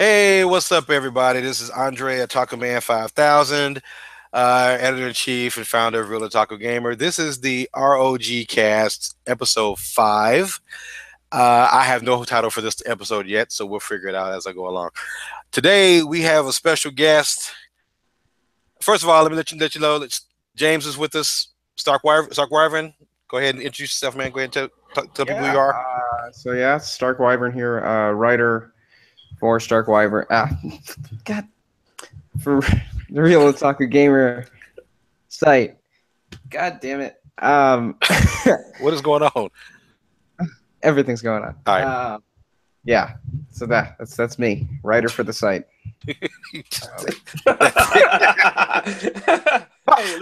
Hey, what's up, everybody? This is Andre at Taco Man 5000, editor in chief and founder of Real Taco Gamer. This is the ROGcast episode 5. I have no title for this episode yet, so we'll figure it out as I go along. Today, we have a special guest. First of all, let me let you know that James is with us. Stark Wyvern, go ahead and introduce yourself, man. Go ahead and tell people who you Yeah. are. Stark Wyvern here, writer for Stark Wyvern. God, for the Real Otaku Gamer site. God damn it. What is going on? Everything's going on. All right. Yeah. So that's me, writer for the site. Hey,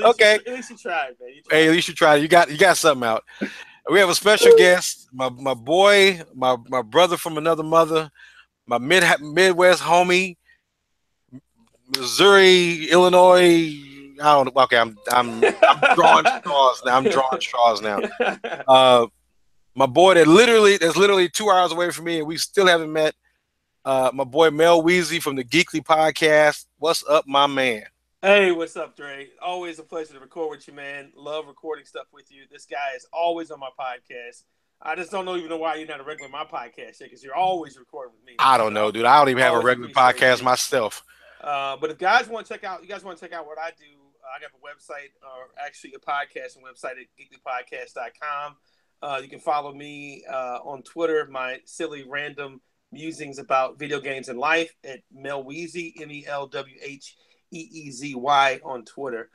Okay. At least you tried, man. Hey, at least you tried. You got something out. We have a special guest, my boy, my brother from another mother, my Midwest homie, Missouri, Illinois. I don't know. Okay, I'm drawing straws now. I'm drawing straws now. My boy that's literally 2 hours away from me, and we still haven't met. My boy Mel Weezy from the Geekly Podcast. What's up, my man? Hey, what's up, Dre? Always a pleasure to record with you, man. Love recording stuff with you. This guy is always on my podcast. I just don't even know why you're not a regular on my podcast because you're always recording with me. I don't know, dude. I don't even have a regular podcast myself. But if guys want to check out, what I do. I got a website, or actually a podcasting website at geeklypodcast.com. You can follow me on Twitter, my silly random musings about video games and life at Mel Weezy, MELWHEEZY on Twitter.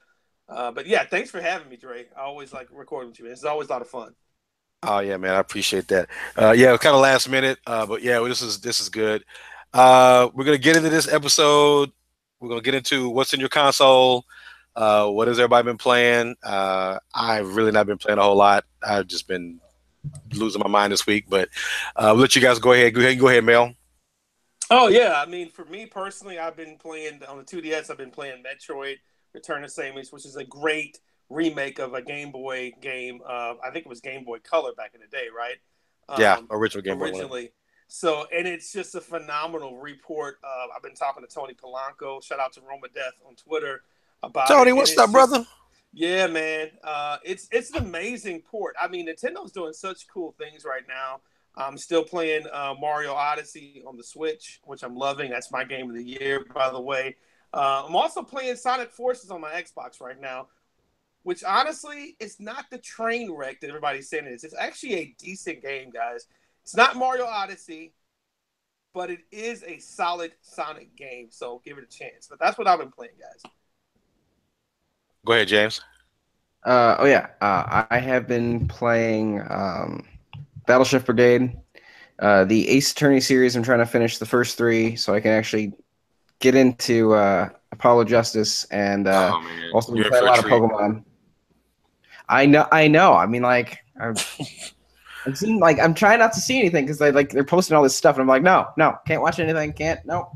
But yeah, thanks for having me, Dre. I always like recording with you, man. It's always a lot of fun. Oh yeah, man, I appreciate that. Yeah, it was kind of last minute, but yeah, this is good. We're gonna get into this episode. We're gonna get into what's in your console. What has everybody been playing? I've really not been playing a whole lot. I've just been losing my mind this week. But we'll let you guys go ahead. Go ahead, Mel. Oh yeah, I mean, for me personally, I've been playing on the 2DS. I've been playing Metroid: Return of Samus, which is a great remake of a Game Boy game. I think it was Game Boy Color back in the day, right? Yeah, original Game Boy. Originally. So, and it's just a phenomenal report. I've been talking to Tony Polanco. Shout out to Roma Death on Twitter about Tony, it. what's up, brother? Yeah, man. It's an amazing port. I mean, Nintendo's doing such cool things right now. I'm still playing Mario Odyssey on the Switch, which I'm loving. That's my game of the year, by the way. I'm also playing Sonic Forces on my Xbox right now, which honestly is not the train wreck that everybody's saying it is. It's actually a decent game, guys. It's not Mario Odyssey, but it is a solid Sonic game, so give it a chance. But that's what I've been playing, guys. Go ahead, James. I have been playing Battleship Brigade, the Ace Attorney series. I'm trying to finish the first 3 so I can actually get into Apollo Justice and also play a lot of Pokemon. I know. I mean, like I'm seeing, like, I'm trying not to see anything because they're posting all this stuff, and I'm like, no, can't watch anything, no.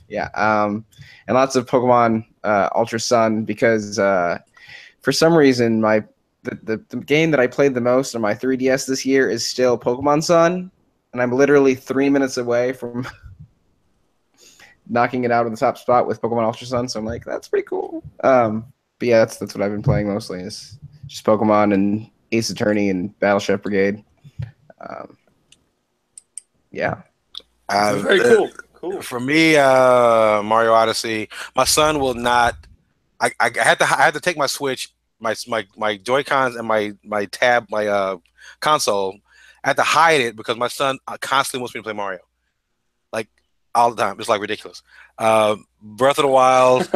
Yeah, and lots of Pokemon Ultra Sun because for some reason the game that I played the most on my 3DS this year is still Pokemon Sun, and I'm literally 3 minutes away from knocking it out of the top spot with Pokemon Ultra Sun. So I'm like, that's pretty cool. But yeah, that's what I've been playing mostly is just Pokemon and Ace Attorney and Battleship Brigade. Yeah. Very cool. Cool. For me, Mario Odyssey. My son will not. I had to take my Switch, my Joy Cons, and my tab, my console. I had to hide it because my son constantly wants me to play Mario, like all the time. It's like ridiculous. Breath of the Wild.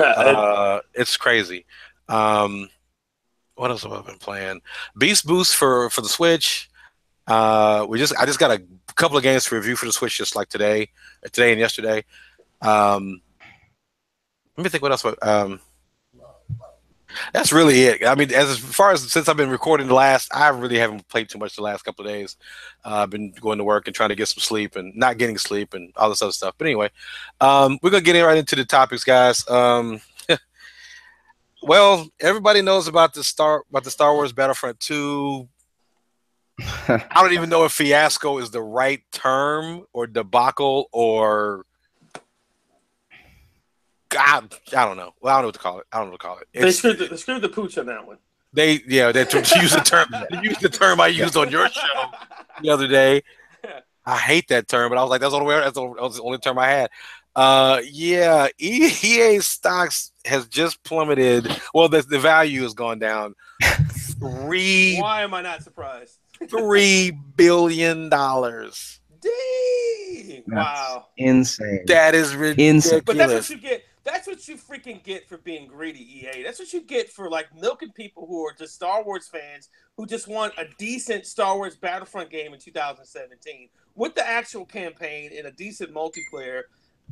It's crazy. What else have I been playing? Beast Boost for the Switch. I just got a couple of games to review for the Switch just like today and yesterday. Let me think what else. That's really it. I mean, as far as since I've been recording I really haven't played too much the last couple of days. I've been going to work and trying to get some sleep and not getting sleep and all this other stuff. But anyway, we're gonna get right into the topics, guys. Well, everybody knows about the Star Wars Battlefront 2. I don't even know if fiasco is the right term or debacle or God, I don't know. Well, I don't know what to call it. I don't know what to call it. They screwed the pooch on that one. They to use the term. Yeah. They used the term I used on your show the other day. I hate that term, but I was like, that's the only way. That was the only term I had. Yeah, EA stocks has just plummeted. Well, the value has gone down Why am I not surprised? $3 billion. Dang! Wow. Insane. That is ridiculous. But that's what you get. That's what you freaking get for being greedy, EA. That's what you get for like milking people who are just Star Wars fans who just want a decent Star Wars Battlefront game in 2017 with the actual campaign and a decent multiplayer.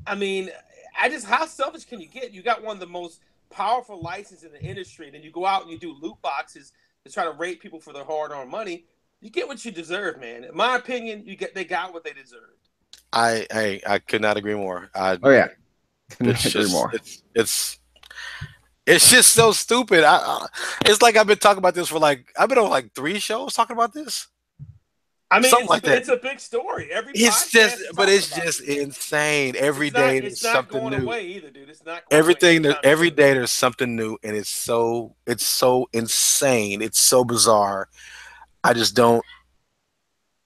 I mean, how selfish can you get? You got one of the most powerful licenses in the industry, and then you go out and you do loot boxes to try to rate people for their hard-earned money. You get what you deserve, man. In my opinion, they got what they deserved. I could not agree more. Oh yeah, It's just so stupid. It's like I've been talking about this I've been on like 3 shows talking about this. I mean, it's a big story. It's just insane. Every day there's something new. It's not going away either, dude. It's not. Every day there's something new, and it's so insane. It's so bizarre. I just don't.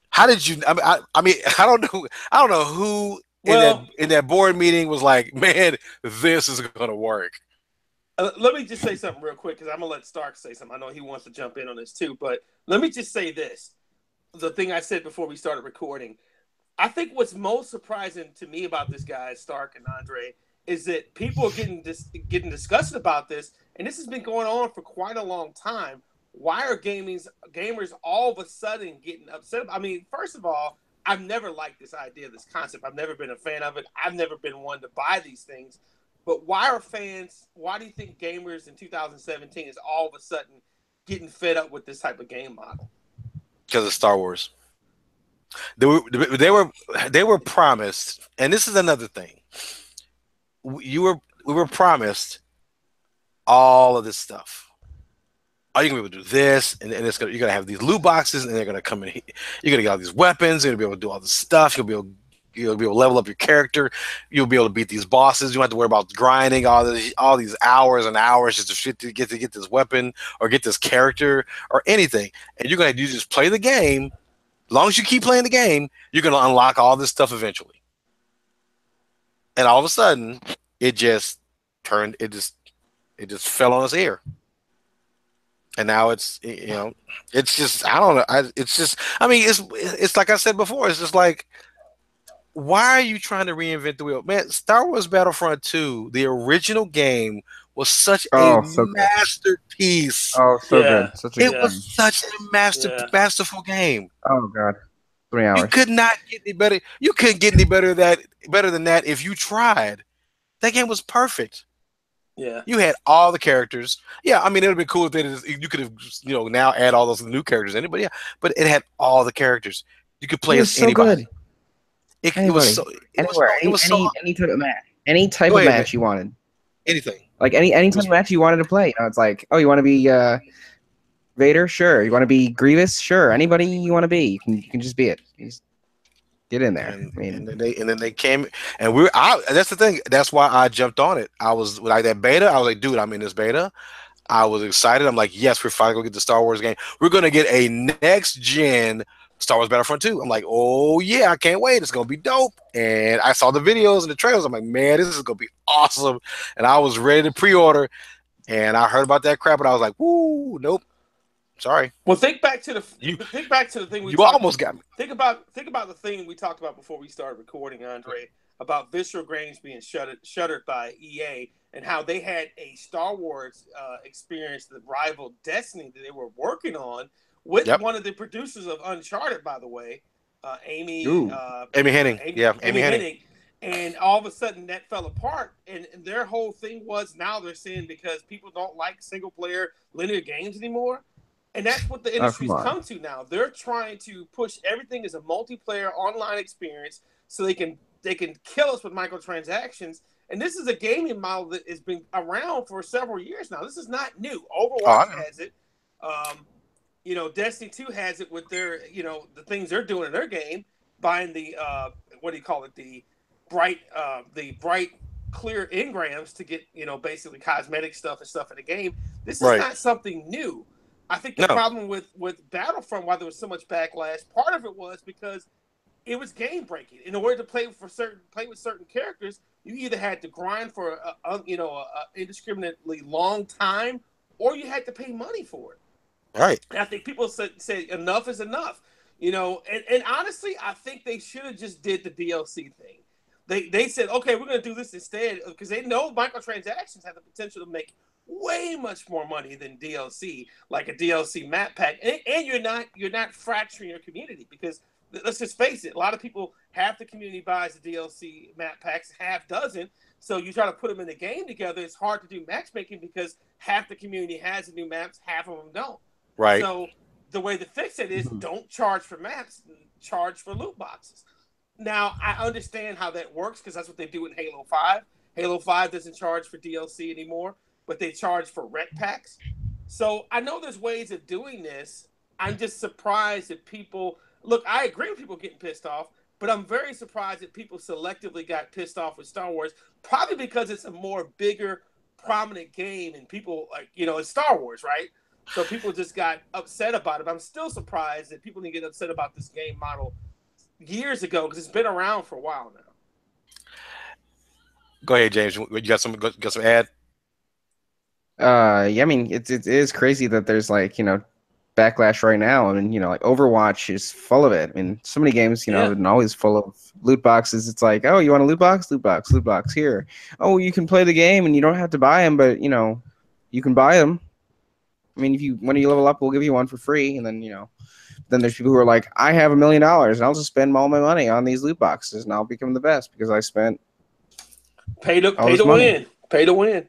How did you? I mean, I don't know. I don't know who in that board meeting was like, man, this is gonna work. Let me just say something real quick because I'm gonna let Stark say something. I know he wants to jump in on this too, but let me just say this: the thing I said before we started recording. I think what's most surprising to me about this guy, Stark and Andre, is that people are getting disgusted about this, and this has been going on for quite a long time. Why are gamers all of a sudden getting upset? I mean, first of all, I've never liked this idea, this concept. I've never been a fan of it. I've never been one to buy these things. But why do you think gamers in 2017 is all of a sudden getting fed up with this type of game model? Because of Star Wars. They were promised, and this is another thing. We were promised all of this stuff. Oh, you're gonna be able to do this, and you're gonna have these loot boxes, and they're gonna come in. You're gonna get all these weapons. You're gonna be able to do all this stuff. You'll be able to level up your character. You'll be able to beat these bosses. You don't have to worry about grinding all these hours and hours just to get this weapon or get this character or anything. And you just play the game. As long as you keep playing the game, you're gonna unlock all this stuff eventually. And all of a sudden, it just fell on its ear. And now it's just I don't know. It's like I said before. It's just like, why are you trying to reinvent the wheel, man? Star Wars Battlefront 2, the original game, was such a masterpiece. Oh, so good. It was such a masterful game. Oh god, 3 hours. You could not get any better. You couldn't get any better than that if you tried. That game was perfect. Yeah, you had all the characters. Yeah, I mean, it would have been cool if you could have, now add all those new characters in it. But yeah, but it had all the characters. You could play as anybody. It was so anywhere, any type of match, any type of match you wanted. Anything, like any type of match you wanted to play. It's like, oh, you want to be Vader? Sure. You want to be Grievous? Sure. Anybody you want to be, you can just be it. You just get in there. And then they came, and that's the thing. That's why I jumped on it. I was like that beta. I was like, dude, I'm in this beta. I was excited. I'm like, yes, we're finally gonna get the Star Wars game. We're gonna get a next gen Star Wars Battlefront 2. I'm like, oh yeah, I can't wait. It's gonna be dope. And I saw the videos and the trailers. I'm like, man, this is gonna be awesome. And I was ready to pre-order. And I heard about that crap, and I was like, woo, nope. Sorry. Well, think back to the thing you almost got me. Think about the thing we talked about before we started recording, Andre, about Visceral Games being shuttered by EA and how they had a Star Wars experience that rivaled Destiny that they were working on with one of the producers of Uncharted, by the way, Amy Hennig. Amy Hennig. And all of a sudden that fell apart. And their whole thing was, now they're saying because people don't like single player linear games anymore. And that's what the industry's come to now. They're trying to push everything as a multiplayer online experience so they can kill us with microtransactions. And this is a gaming model that has been around for several years now. This is not new. Overwatch has it. Destiny 2 has it with their, the things they're doing in their game, buying the what do you call it? The bright clear engrams to get, basically cosmetic stuff and stuff in the game. This is Right. not something new. I think the No. problem with Battlefront, why there was so much backlash, part of it was because it was game breaking. In order to play with certain characters, you either had to grind for a indiscriminately long time, or you had to pay money for it. Right. And I think people said enough is enough. And honestly, I think they should have just did the DLC thing. They said, okay, we're going to do this instead, because they know microtransactions have the potential to make way much more money than DLC, like a DLC map pack. And you're not fracturing your community, because let's just face it, a lot of people, half the community buys the DLC map packs, half doesn't. So you try to put them in the game together, it's hard to do matchmaking because half the community has the new maps, half of them don't. Right. So the way to fix it is don't charge for maps, charge for loot boxes. Now, I understand how that works because that's what they do in Halo 5. Halo 5 doesn't charge for DLC anymore, but they charge for rec packs. So I know there's ways of doing this. I'm just surprised that people... Look, I agree with people getting pissed off, but I'm very surprised that people selectively got pissed off with Star Wars, probably because it's a more bigger, prominent game, and people, it's Star Wars, right? So people just got upset about it. But I'm still surprised that people didn't get upset about this game model years ago, because it's been around for a while now. Go ahead, James. You got some ad? Yeah, I mean, it is crazy that there's backlash right now. I mean, like Overwatch is full of it. I mean, so many games, have been always full of loot boxes. It's like, oh, you want a loot box? Loot box here. Oh, you can play the game and you don't have to buy them, but you can buy them. I mean, when you level up, we'll give you one for free, and then then there's people who are like, I have $1 million and I'll just spend all my money on these loot boxes and I'll become the best because I spent pay to win. Pay to win.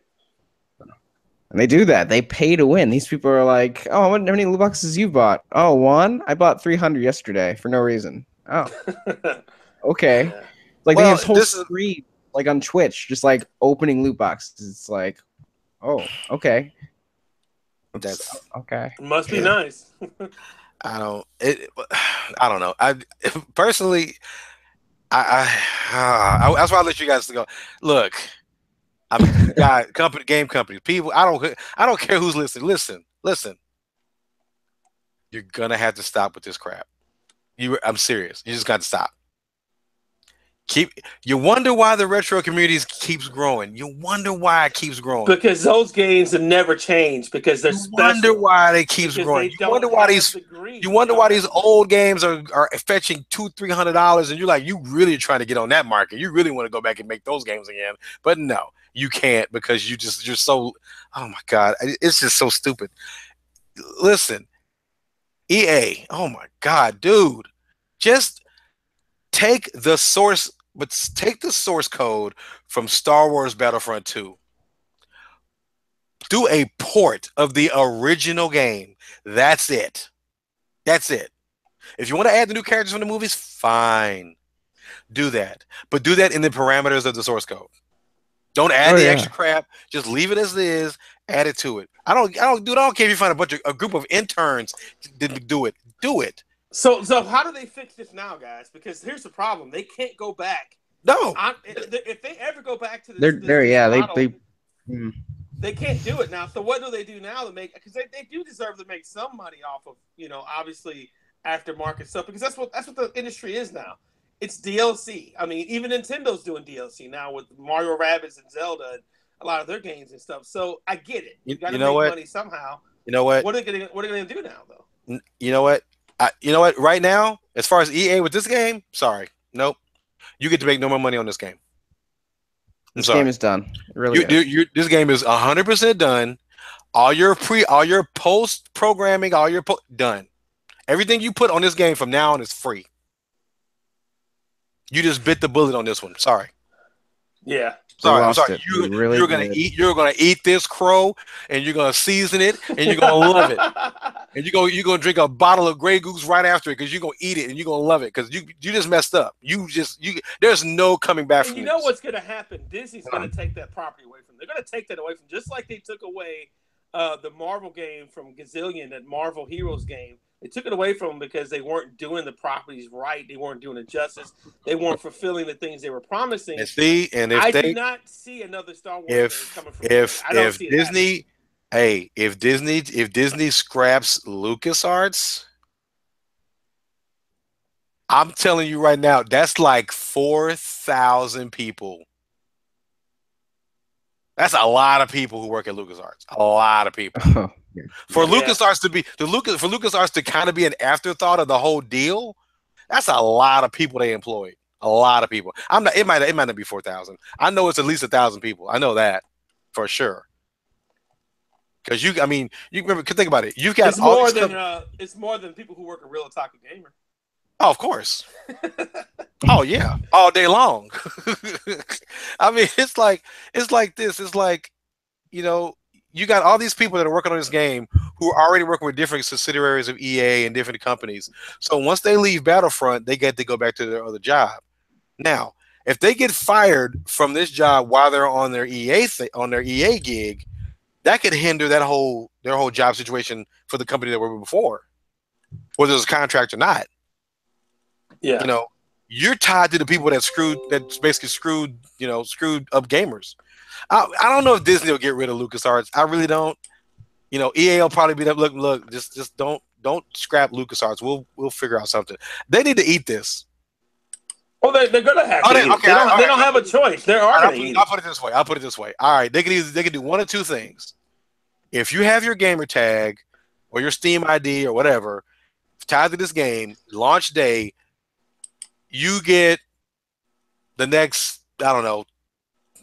And they do that. They pay to win. These people are like, oh, how many loot boxes you bought? Oh, one? I bought 300 yesterday for no reason. Oh, okay. Yeah. Like they have whole screen like on Twitch, just like opening loot boxes. It's like, oh, okay. That's okay. Must be nice. I don't know. I personally, that's why I let you guys go. Look, I'm game companies, people. I don't care who's listening. Listen. You're gonna have to stop with this crap. I'm serious. You just got to stop. You wonder why the retro communities keeps growing. You wonder why it keeps growing. Because those games have never changed. Because they're special. Wonder why they keeps growing. You wonder why these old games are fetching $200-$300, and you're like, you really trying to get on that market. You really want to go back and make those games again, but no, you can't because you're so. Oh my God, it's just so stupid. Listen, EA. Oh my God, dude, just take the source code from Star Wars Battlefront 2. Do a port of the original game. That's it. If you want to add the new characters from the movies, fine. Do that. But do that in the parameters of the source code. Don't add extra crap. Just leave it as it is. Add it to it. I don't care if you find a group of interns to do it. Do it. So how do they fix this now, guys? Because here's the problem: they can't go back. No. If they ever go back to this, they can't do it now. So what do they do now to make? Because they do deserve to make some money off of obviously aftermarket stuff, because that's what the industry is now. It's DLC. I mean, even Nintendo's doing DLC now with Mario Rabbids and Zelda and a lot of their games and stuff. So I get it. You got to make money somehow. You know what? What are they going to do now, though? You know what? Right now, as far as EA with this game, sorry, nope. You get to make no more money on this game. This game is done. It really is. This game is 100% done. All your post programming, done. Everything you put on this game from now on is free. You just bit the bullet on this one. Sorry. Yeah. Sorry, I'm sorry. You're gonna eat this crow, and you're gonna season it, and you're gonna love it. And you're gonna drink a bottle of Grey Goose right after it because you're gonna eat it and you're gonna love it because you just messed up. There's no coming back from. You know what's gonna happen? Disney's gonna take that property away from them. They're gonna take that away from, just like they took away the Marvel game from Gazillion, that Marvel Heroes game. They took it away from them because they weren't doing the properties right. They weren't doing it justice. They weren't fulfilling the things they were promising. And see, and if I they do not see another Star Wars game coming from EA. if I don't if see it Disney, hey, if Disney scraps LucasArts, I'm telling you right now, that's like 4,000 people. That's a lot of people who work at LucasArts. A lot of people. Oh, yeah. For Yeah. LucasArts to be for LucasArts to kind of be an afterthought of the whole deal, that's a lot of people they employed. A lot of people. I'm not. It might not be 4,000. I know it's at least 1,000 people. I know that for sure. Because you remember. Think about it. You've got It's all more these than it's more than people who work at Real Otaku Gamer. Oh, of course. Oh yeah, all day long. I mean, it's like this. It's like, you got all these people that are working on this game who are already working with different subsidiaries of EA and different companies. So once they leave Battlefront, they get to go back to their other job. Now, if they get fired from this job while they're on their EA gig, that could hinder their whole job situation for the company they were with before, whether it's a contract or not. Yeah. You're tied to the people that's basically screwed up gamers. I don't know if Disney will get rid of LucasArts. I really don't. EA will probably be that. Look, just don't scrap LucasArts. We'll figure out something. They need to eat this. Well, they're gonna have to. Okay, they don't have a choice. They are gonna eat. I'll put it this way. All right, they can do one of two things. If you have your gamer tag or your Steam ID or whatever tied to this game, launch day, you get the next, I don't know,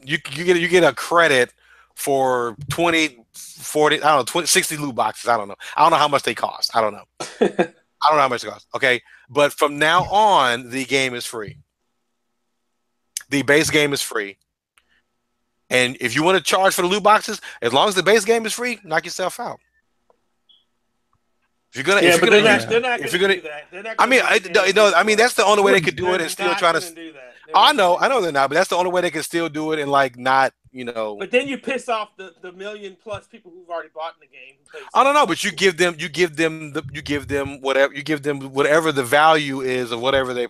you get a credit for 20, 40, I don't know, 20, 60 loot boxes. I don't know how much they cost. I don't know. I don't know how much it costs. Okay. But from now on, the game is free. The base game is free. And if you want to charge for the loot boxes, as long as the base game is free, knock yourself out. If you're gonna, they're not gonna do that. I mean, that's the only way they could do it and still try to do that. I know they're not, but that's the only way they can still do it and like not, But then you piss off the million plus people who've already bought in the game. I don't know, but you give them whatever the value is of whatever they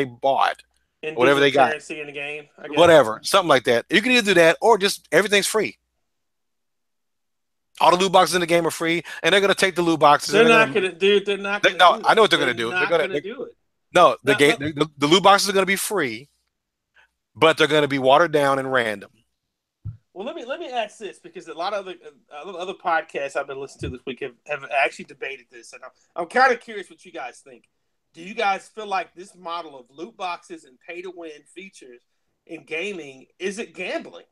bought, and whatever they got in the game, whatever, something like that. You can either do that or just everything's free. All the loot boxes in the game are free, and they're gonna take the loot boxes. They're not gonna do it. No, I know what they're gonna do. They're gonna do it. No, the loot boxes are gonna be free, but they're gonna be watered down and random. Well, let me ask this, because a lot of other podcasts I've been listening to this week have actually debated this, and I'm kind of curious what you guys think. Do you guys feel like this model of loot boxes and pay to win features in gaming, is it gambling?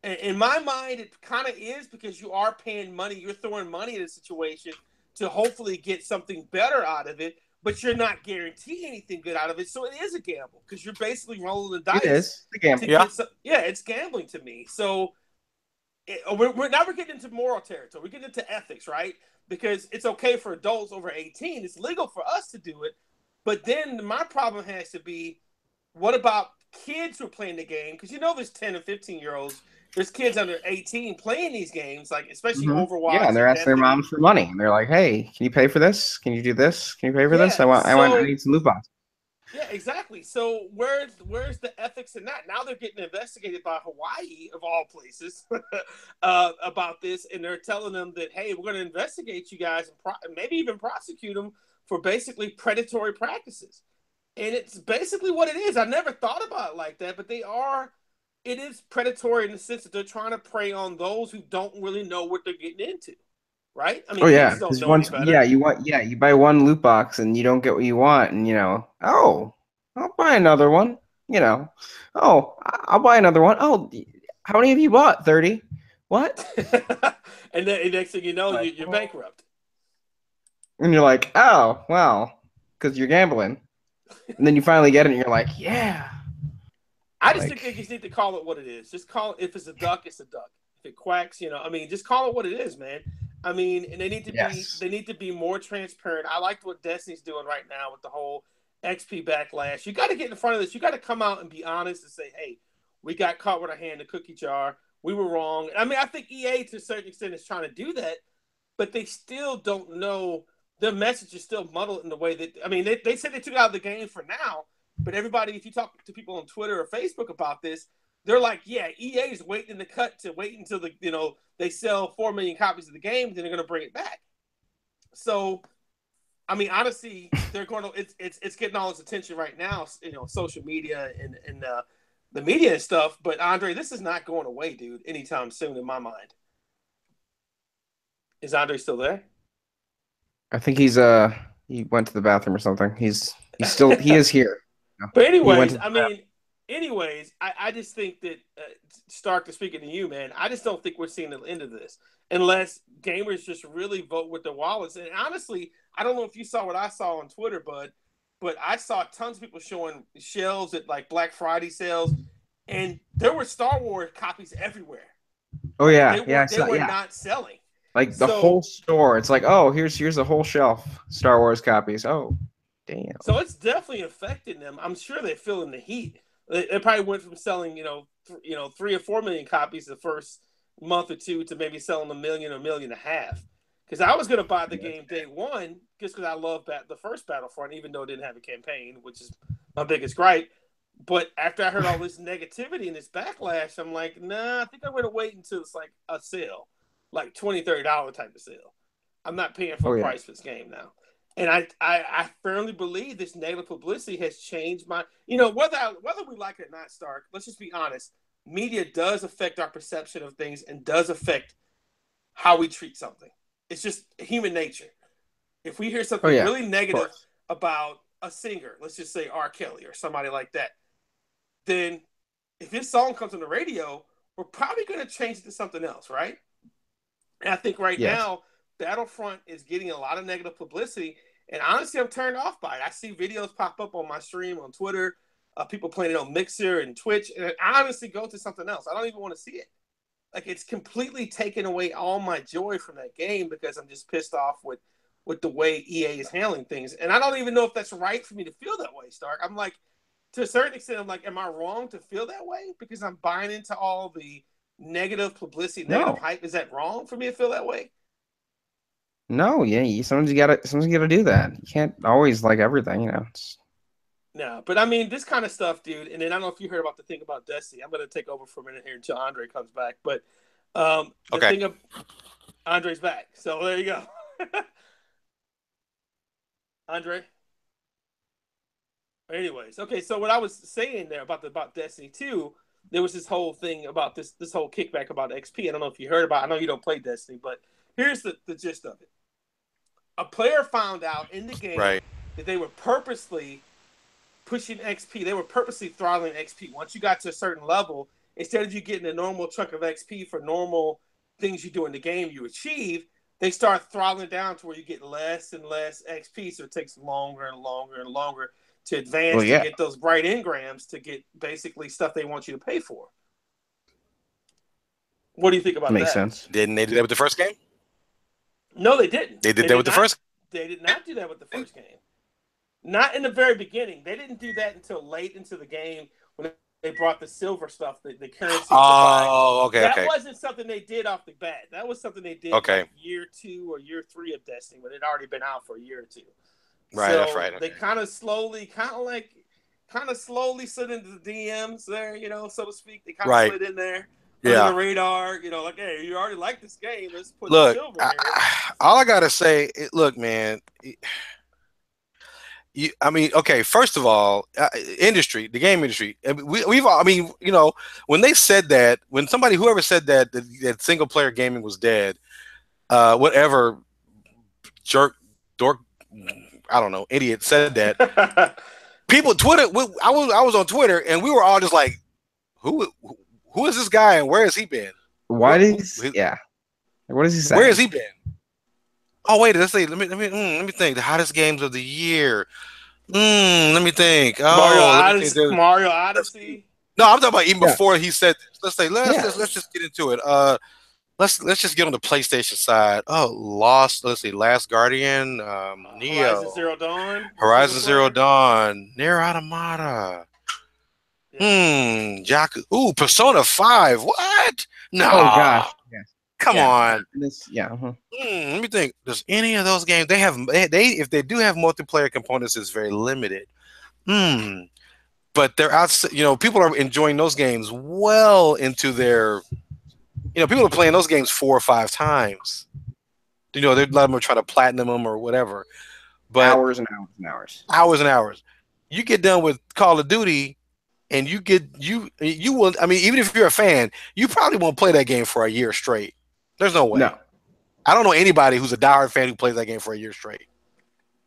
In my mind, it kind of is, because you are paying money. You're throwing money at a situation to hopefully get something better out of it, but you're not guaranteeing anything good out of it. So it is a gamble, because you're basically rolling the dice. It is a gamble. Yeah, it's gambling to me. So we're getting into moral territory. We're getting into ethics, right? Because it's okay for adults over 18. It's legal for us to do it. But then my problem has to be, what about kids who are playing the game? Because there's 10 and 15-year-olds. There's kids under 18 playing these games, like especially Overwatch. Yeah, and they're asking their moms for money, and they're like, "Hey, can you pay for this? Can you do this? Can you pay for this? I need some loot boxes." Yeah, exactly. So where's the ethics in that? Now they're getting investigated by Hawaii, of all places, about this, and they're telling them that, hey, we're going to investigate you guys and maybe even prosecute them for basically predatory practices. And it's basically what it is. I never thought about it like that, but it is predatory in the sense that they're trying to prey on those who don't really know what they're getting into, right? I mean, you buy one loot box and you don't get what you want, and I'll buy another one. I'll buy another one. Oh, how many have you bought? 30. What? And then next thing you know, you're bankrupt. And you're like, oh, well, because you're gambling. And then you finally get it, and you're like, yeah. I just think they just need to call it what it is. Just call it, if it's a duck, it's a duck. If it quacks, just call it what it is, man. I mean, and they need to be more transparent. I like what Destiny's doing right now with the whole XP backlash. You got to get in front of this. You got to come out and be honest and say, hey, we got caught with our hand in the cookie jar. we were wrong. I mean, I think EA to a certain extent is trying to do that, but they still don't know. Their message is still muddled in the way that, I mean, they said they took out the game for now, but everybody, if you talk to people on Twitter or Facebook about this, they're like, yeah, EA is waiting in the cut to wait until they sell 4 million copies of the game, then they're going to bring it back. So, I mean, honestly, they're going to. It's getting all its attention right now. Social media and the media and stuff. But Andre, this is not going away, dude, anytime soon, in my mind. Is Andre still there? I think he went to the bathroom or something. He is here. But anyways, I just think that Stark, to speaking to you, man, I just don't think we're seeing the end of this unless gamers just really vote with their wallets. And honestly, I don't know if you saw what I saw on Twitter, bud, but I saw tons of people showing shelves at like Black Friday sales, and there were Star Wars copies everywhere. Oh yeah, they were not selling. Like the whole store. It's like, oh, here's a whole shelf Star Wars copies. Oh, damn. So it's definitely affecting them. I'm sure they're feeling the heat. They probably went from selling 3 or 4 million copies the first month or two to maybe selling 1 million or 1.5 million. Because I was going to buy the game day one just because I love the first Battlefront, even though it didn't have a campaign, which is my biggest gripe. But after I heard all this negativity and this backlash, I'm like, nah, I think I'm going to wait until it's like a sale, like $20, $30 type of sale. I'm not paying for a price for this game now. And I firmly believe this negative publicity has changed my, whether we like it or not, Stark, let's just be honest. Media does affect our perception of things and does affect how we treat something. It's just human nature. If we hear something really negative about a singer, let's just say R. Kelly or somebody like that, then if his song comes on the radio, we're probably going to change it to something else, right? And I think now, Battlefront is getting a lot of negative publicity, and honestly, I'm turned off by it. I see videos pop up on my stream on Twitter, people playing it on Mixer and Twitch, and I honestly go to something else. I don't even want to see it. Like, it's completely taken away all my joy from that game because I'm just pissed off with the way EA is handling things. And I don't even know if that's right for me to feel that way, Stark. I'm like, to a certain extent, I'm like, am I wrong to feel that way? Because I'm buying into all the negative publicity, negative hype. Is that wrong for me to feel that way? No, yeah, sometimes you gotta do that. You can't always like everything, No, but I mean, this kind of stuff, dude. And then I don't know if you heard about the thing about Destiny. I'm going to take over for a minute here until Andre comes back. But the thing of Andre's back. So there you go. Andre. Anyways, okay. So what I was saying there about Destiny 2, there was this whole thing about this whole kickback about XP. I don't know if you heard about it. I know you don't play Destiny, but here's the gist of it. A player found out in the game that they were purposely pushing XP. They were purposely throttling XP. Once you got to a certain level, instead of you getting a normal chunk of XP for normal things you do in the game you achieve, they start throttling down to where you get less and less XP, so it takes longer and longer and longer to advance to get those bright engrams to get basically stuff they want you to pay for. What do you think about that? Makes sense. Didn't they do that with the first game? No, they didn't. They did that with the first. They did not do that with the first game. Not in the very beginning. They didn't do that until late into the game when they brought the silver stuff, the currency. Oh, okay. That wasn't something they did off the bat. That was something they did like year 2 or year 3 of Destiny, when it had already been out for a year or two. Right, so that's right. They kind of slowly slid into the DMs there, so to speak. They kind of slid in there. Under the radar, like, hey, you already like this game. Let's put the silver in here. All I gotta say, look, man. First of all, the game industry. When they said that, whoever said that single player gaming was dead, whatever jerk, dork, I don't know, idiot said that. People, Twitter. I was on Twitter, and we were all just like, who is this guy and where has he been? What is he saying? Where has he been? Oh wait, let's see. Let me think. The hottest games of the year. Let me think. Mario Odyssey. No, I'm talking about even before he said this. Let's just get into it. Let's just get on the PlayStation side. Last Guardian, Neo, Horizon Zero Dawn, Nier Automata. Yeah. Jaku. Ooh, Persona 5. What? No. Oh gosh. Yes. Come Yeah. on. This. Yeah. Let me think. Does any of those games they if they do have multiplayer components, it's very limited. But they're out. People are enjoying those games well into their. People are playing those games 4 or 5 times. They're a lot of them are trying to platinum them or whatever. But Hours and hours and hours. Hours and hours. You get done with Call of Duty, and you will. I mean, even if you're a fan, you probably won't play that game for a year straight. There's no way. No. I don't know anybody who's a diehard fan who plays that game for a year straight.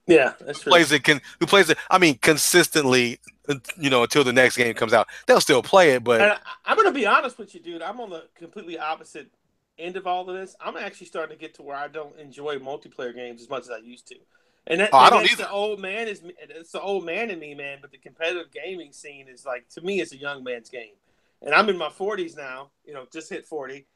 Yeah, that's true. Who plays it? I mean, consistently. Until the next game comes out, they'll still play it. But and I'm going to be honest with you, dude. I'm on the completely opposite end of all of this. I'm actually starting to get to where I don't enjoy multiplayer games as much as I used to. And I don't either. The old man it's the old man in me, man. But the competitive gaming scene is like, to me, it's a young man's game. And I'm in my 40s now. Just hit 40.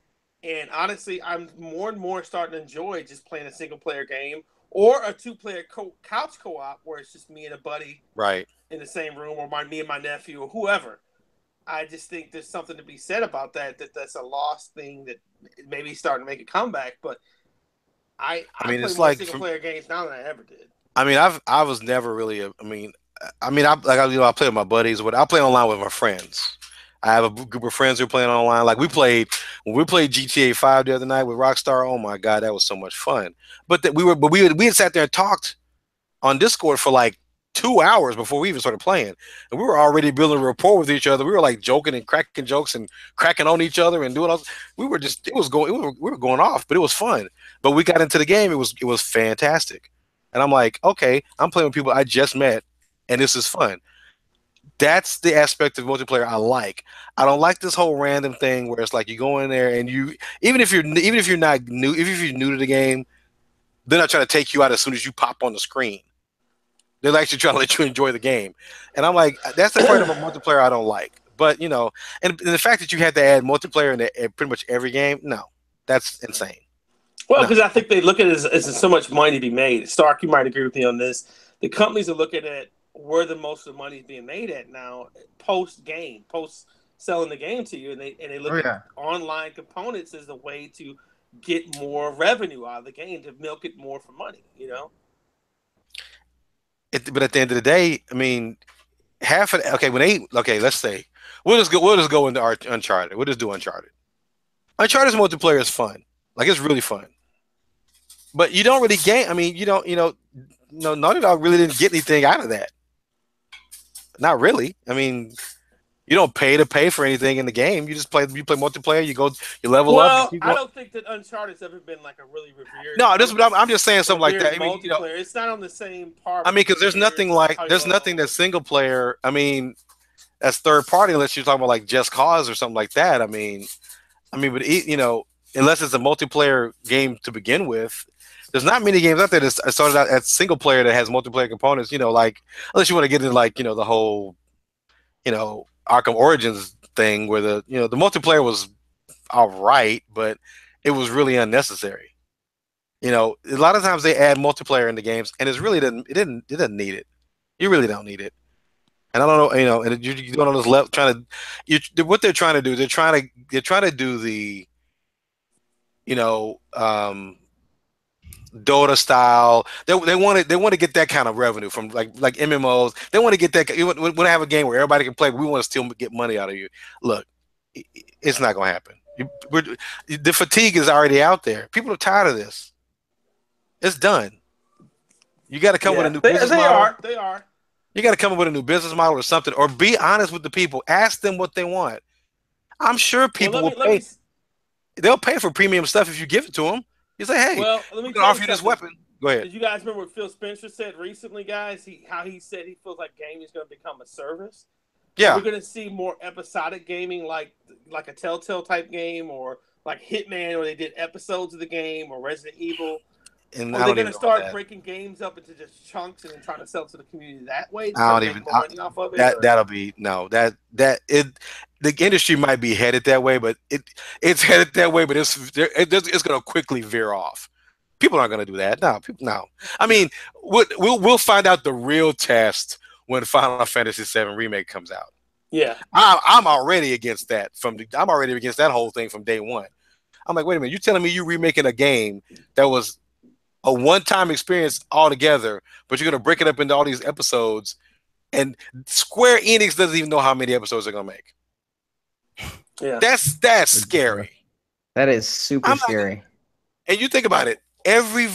And honestly, I'm more and more starting to enjoy just playing a single player game or a 2-player couch co-op where it's just me and a buddy, right, in the same room, or me and my nephew, or whoever. I just think there's something to be said about that's a lost thing that maybe starting to make a comeback. But I mean, play it's more like single player games now than I ever did. I mean, I was never really. I play with my buddies. I play online with my friends. I have a group of friends who are playing online. Like when we played GTA 5 the other night with Rockstar. Oh my god, that was so much fun. But we had sat there and talked on Discord for like 2 hours before we even started playing, and we were already building a rapport with each other. We were like joking and cracking jokes and cracking on each other and doing all. We were going off, but it was fun. But we got into the game. It was fantastic, and I'm like, okay, I'm playing with people I just met, and this is fun. That's the aspect of multiplayer I like. I don't like this whole random thing where it's like you go in there and even if you're not new, if you're new to the game, they're not trying to take you out as soon as you pop on the screen. They're actually trying to let you enjoy the game. And I'm like, that's the part of a multiplayer I don't like. But, and the fact that you had to add multiplayer in pretty much every game, no, that's insane. Well, because I think they look at it as so much money to be made. Stark, you might agree with me on this. The companies are looking at where the most of the money is being made at now, post selling the game to you, and they look at online components as a way to get more revenue out of the game, to milk it more for money, But at the end of the day, I mean, let's say we'll just go into our Uncharted. We'll just do Uncharted. Uncharted's multiplayer is fun. Like, it's really fun. But you don't really gain. I mean, Naughty Dog really didn't get anything out of that. Not really. I mean, you don't pay for anything in the game. You just play multiplayer. You level up. Well, I don't think that Uncharted's ever been like a really revered. No, I'm just saying something like that. Multiplayer. It's not on the same par. I mean, because there's nothing that's single player. I mean, that's third party unless you're talking about like Just Cause or something like that. I mean, but unless it's a multiplayer game to begin with. There's not many games out there that started out as single player that has multiplayer components, like, unless you want to get into like, the whole, Arkham Origins thing where the multiplayer was all right, but it was really unnecessary. A lot of times they add multiplayer into games and it doesn't need it. You really don't need it. And I don't know, and you're going on this level what they're trying to do, they're trying to do the, Dota style. They want to get that kind of revenue from like MMOs. They want to get that. You want to have a game where everybody can play, but we want to still get money out of you. Look, it's not going to happen. The fatigue is already out there. People are tired of this. It's done. You got to come with a new business model. They are. You got to come up with a new business model or something, or be honest with the people. Ask them what they want. I'm sure people will pay. They'll pay for premium stuff if you give it to them. You say, hey, let me offer you this weapon. Go ahead. Did you guys remember what Phil Spencer said recently, guys? How he said he feels like gaming is going to become a service. Yeah, we're going to see more episodic gaming, like a Telltale type game, or like Hitman, where they did episodes of the game, or Resident Evil. And they're going to start breaking games up into just chunks and then trying to sell to the community that way. I don't even money off of it. That'll be the industry might be headed that way, but it's headed that way, but it's going to quickly veer off. People aren't going to do that. No. I mean, we'll find out the real test when Final Fantasy VII Remake comes out. Yeah. I'm already against that. I'm already against that whole thing from day one. I'm like, wait a minute, you telling me you remaking a game that was a one-time experience altogether, but you're gonna break it up into all these episodes, and Square Enix doesn't even know how many episodes they're gonna make. Yeah. That's scary. That is super I'm not gonna, scary. and you think about it, every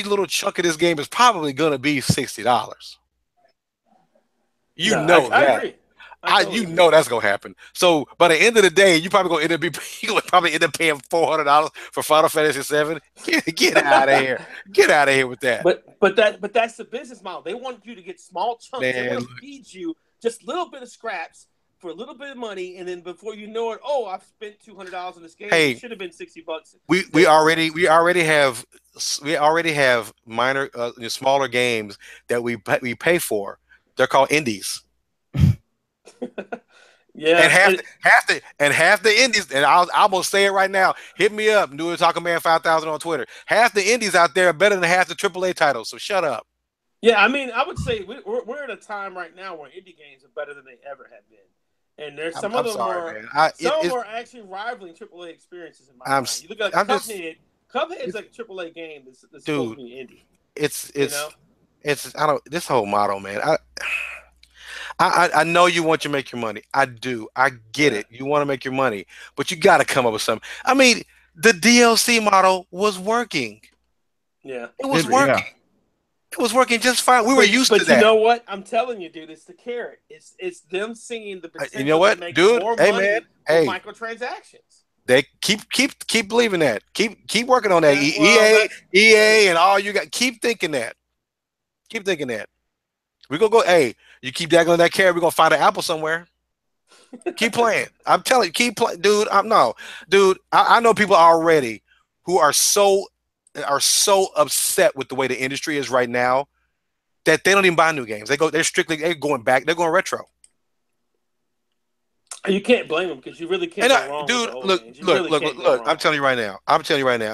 little chunk of this game is probably gonna be $60. You No, know I that. agree. I totally You agree. know that's gonna happen. So by the end of the day, you probably gonna you gonna probably end up paying $400 for Final Fantasy VII. Get out of here. Get out of here with that, But that's the business model. They want you to get small chunks. They man. want to feed you just a little bit of scraps for a little bit of money, and then before you know it, oh, I've spent $200 on this game. Hey, It should have been $60. we already have minor smaller games that we pay for. They're called indies. Yeah, And half the indies, and I'm gonna say it right now. Hit me up, New Taco Man 5000 on Twitter. Half the indies out there are better than half the AAA titles. So shut up. yeah. I mean, I would say we're at a time right now where indie games are better than they ever have been, and there's some of them are actually rivaling AAA experiences in my mind. You look at Cuphead. Cuphead's like a AAA game that's supposed to be indie. It's I don't this whole model, man. I know you want to make your money. I do. I get it. You want to make your money, but you got to come up with something. I mean, the DLC model was working. Yeah, it was working. Yeah. It was working just fine. We were used to that. But you know what? I'm telling you, dude, it's the carrot. It's them seeing the potential you know what, to make dude? more Hey, money man. with microtransactions. They keep believing that. Keep working on that. EA, and all you got. Keep thinking that. Keep thinking that. We're gonna go. Hey, you keep daggling that carrot, we're gonna find an apple somewhere. Keep playing. I'm telling you, keep playing, dude. I know people already who are so upset with the way the industry is right now that they don't even buy new games. They're going back. They're going retro. You can't blame them because you really can't go wrong with the old games. Look. I'm telling you right now.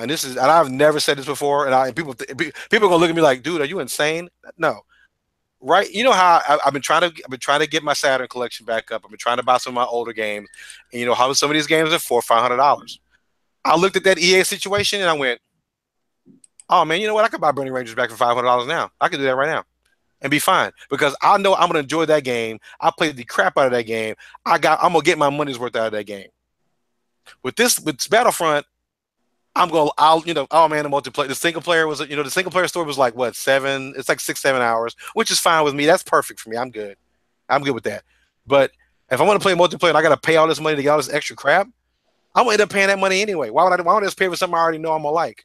And I've never said this before. And people are gonna look at me like, dude, are you insane? No. Right, you know how I've been trying to get my Saturn collection back up. I've been trying to buy some of my older games, and you know how some of these games are $400-$500. I looked at that EA situation and I went, "Oh man, you know what? I could buy Burning Rangers back for $500 now. I could do that right now, and be fine because I know I'm gonna enjoy that game. I played the crap out of that game. I'm gonna get my money's worth out of that game. With Battlefront, oh man, the multiplayer, the single player the single player story was like what, 7, it's like 6-7 hours, which is fine with me. That's perfect for me. I'm good with that. But if I want to play multiplayer and I got to pay all this money to get all this extra crap, I'm gonna end up paying that money anyway. Why would I just pay for something I already know I'm gonna like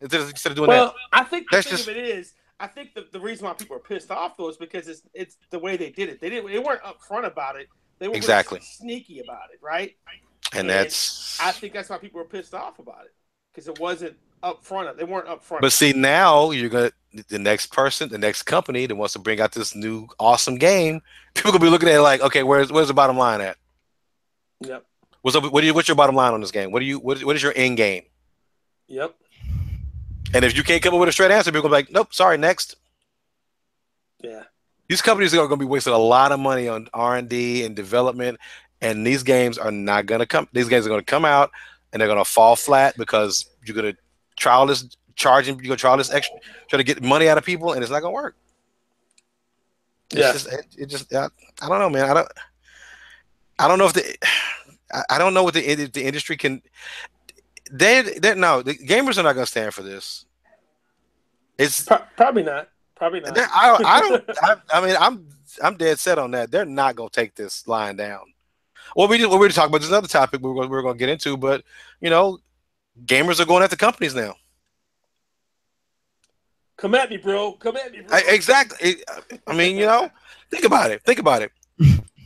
instead of doing that? Well, I think the thing of it is, I think the reason why people are pissed off though is because it's the way they did it. They weren't upfront about it. They were really sneaky about it, right? And I think that's why people were pissed off about it. Because it wasn't upfront. They weren't upfront. But see, now the next company that wants to bring out this new awesome game, people gonna be looking at it like, okay, where's the bottom line at? Yep. What's your bottom line on this game? What is your end game? Yep. And if you can't come up with a straight answer, people gonna be like, nope, sorry, next. Yeah. These companies are gonna be wasting a lot of money on R&D and development, and these games are not gonna come. These games are gonna come out and they're gonna fall flat because you're gonna trial this extra, try to get money out of people, and it's not gonna work. I don't know, man. I don't know if I don't know what the industry can. No, the gamers are not gonna stand for this. It's probably not. Probably not. I mean, I'm dead set on that. They're not gonna take this line down. Well, we were talking about this other topic we're going to get into, but gamers are going after companies now. Come at me, bro. Exactly. I mean, think about it.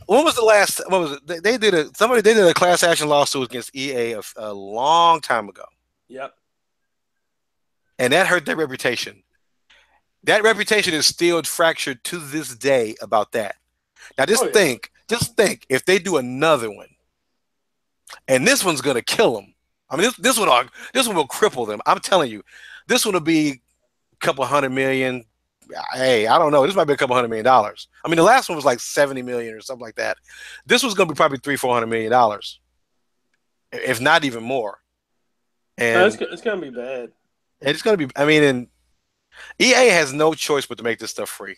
When was the last? What was it? They did a class action lawsuit against EA a long time ago. Yep. And that hurt their reputation. That reputation is still fractured to this day about that. Now, just think if they do another one, and this one's gonna kill them. I mean, this one will cripple them. I'm telling you, this one will be a couple $100 million, hey, I don't know. This might be a couple $100 million. I mean, the last one was like 70 million or something like that. This was going to be probably $300-400 million, if not even more. And it's gonna be bad. it's going to be. I mean, and EA has no choice but to make this stuff free.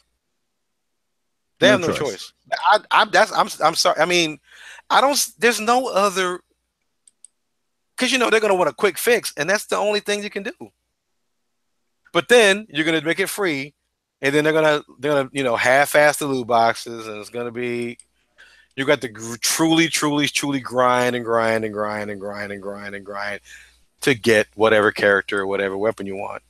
They have no choice. I'm sorry. I mean, I don't. There's no other. Because they're going to want a quick fix, and that's the only thing you can do. But then you're going to make it free, and then they're gonna half-ass the loot boxes, and it's going to be you got to truly grind and grind and grind and grind and grind and grind to get whatever character or whatever weapon you want.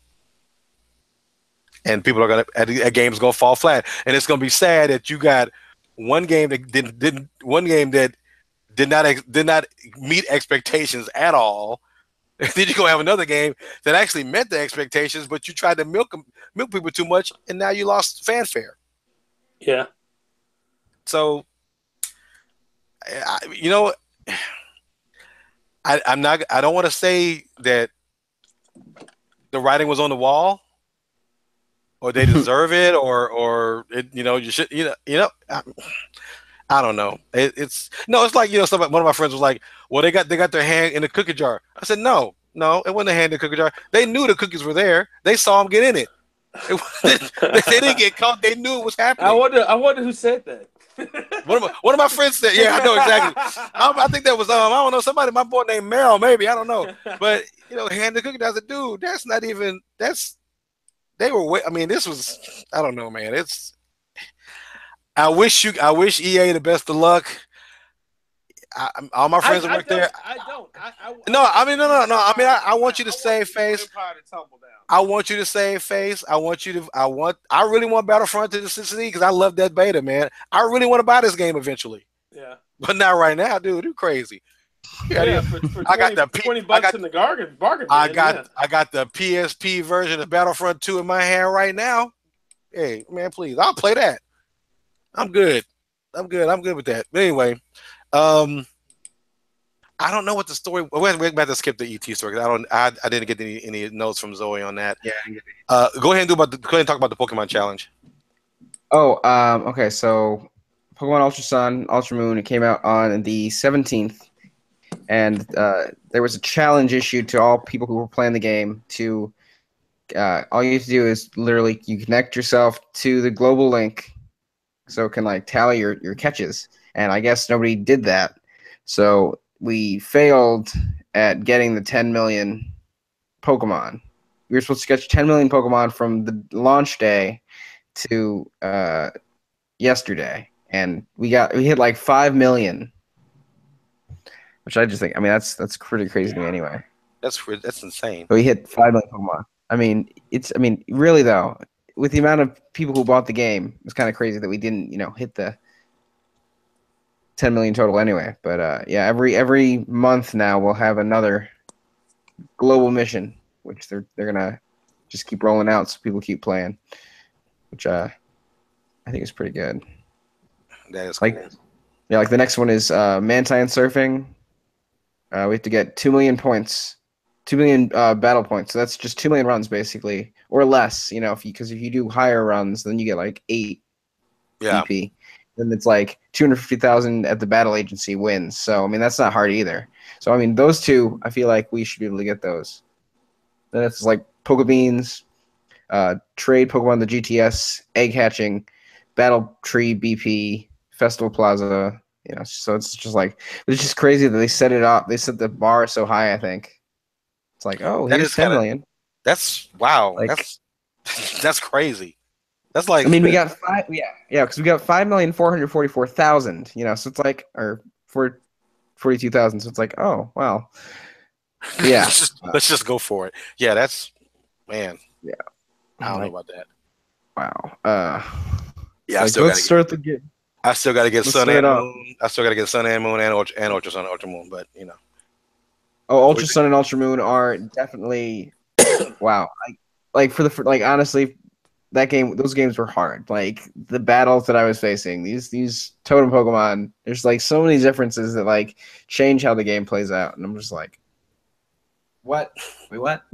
And people are gonna a game's gonna fall flat, and it's gonna be sad that you got one game that did not meet expectations at all. And then you go have another game that actually met the expectations, but you tried to milk people too much, and now you lost fanfare. Yeah. So, I'm not. I don't want to say that the writing was on the wall, or they deserve it, or it, you should, I don't know. It's like one of my friends was like, "Well, they got their hand in the cookie jar." I said, "No, it wasn't a hand in the cookie jar. They knew the cookies were there. They saw them get in it. They didn't get caught. They knew it was happening." I wonder who said that. One of my friends said, "Yeah, I know exactly." I think that was I don't know, somebody, my boy named Merrill, maybe, I don't know, but hand the cookie jar. I said, "Dude, that's not even they were. I mean, this was, I don't know, man. It's. I wish EA the best of luck. All my friends that work there. I don't. No. I mean, I want you to save face. I want you to save face. I really want Battlefront to succeed because I love that beta, man. I really want to buy this game eventually. Yeah. But not right now, dude. You're crazy. Yeah, for 20, I got the $20 in the bargain. I got the PSP version of Battlefront 2 in my hand right now. Hey, man, please. I'll play that. I'm good. I'm good with that. But anyway, I don't know what the story. We're about to skip the ET story. I didn't get any notes from Zoe on that. Yeah. Go ahead and talk about the Pokemon challenge. Oh, okay. So, Pokemon Ultra Sun, Ultra Moon. It came out on the 17th, and there was a challenge issued to all people who were playing the game. To all you have to do is literally you connect yourself to the global link. So it can tally your catches. And I guess nobody did that. So we failed at getting the 10 million Pokemon. We were supposed to catch 10 million Pokemon from the launch day to yesterday. And we hit 5 million. Which I just think, that's pretty crazy to me anyway. That's insane. But we hit 5 million Pokemon. Really though, with the amount of people who bought the game, it's kind of crazy that we didn't, hit the 10 million total anyway. But yeah, every month now we'll have another global mission, which they're gonna just keep rolling out so people keep playing, which I think is pretty good. That is cool. Yeah, the next one is Mantine Surfing. We have to get 2 million points. 2 million battle points. So that's just 2 million runs basically, or less. Because if you do higher runs, then you get 8 BP. Then it's 250,000 at the battle agency wins. So that's not hard either. So those two, I feel like we should be able to get those. Then it's Pokebeans, trade Pokemon the GTS, egg hatching, battle tree BP, Festival Plaza. So it's just it's just crazy that they set it up. They set the bar so high. I think. It's here's 10 million. That's wow. That's crazy. That's we got 5. Yeah, because we got 5,444,000. So it's or 42,000. So it's oh wow. Yeah. let's just go for it. Yeah, that's man. Yeah. I don't know about that. Wow. Yeah, I still got to get Sun and Moon. I still got to get Sun and Moon and Ultra Sun and Ultra Moon, but Ultra Sun and Ultra Moon are definitely wow. Honestly, those games were hard. The battles that I was facing, these totem Pokemon, there's so many differences that change how the game plays out, and I'm just what? Wait, what?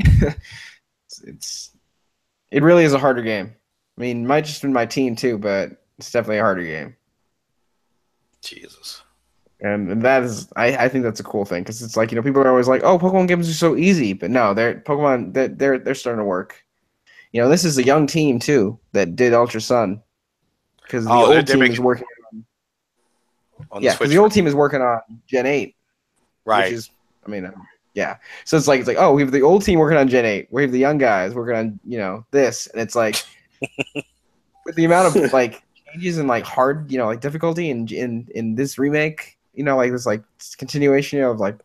It really is a harder game. mean, might just been my team too, but it's definitely a harder game. Jesus. And that is, I think that's a cool thing because it's like people are always like, oh, Pokemon games are so easy, but no, they're starting to work. This is a young team too that did Ultra Sun because the old team is working on the because the old team is working on Gen 8, right? Which is, I mean, yeah. So it's like oh, we have the old team working on Gen 8, we have the young guys working on this, and it's like with the amount of like changes and like hard like difficulty in this remake, like this like continuation of like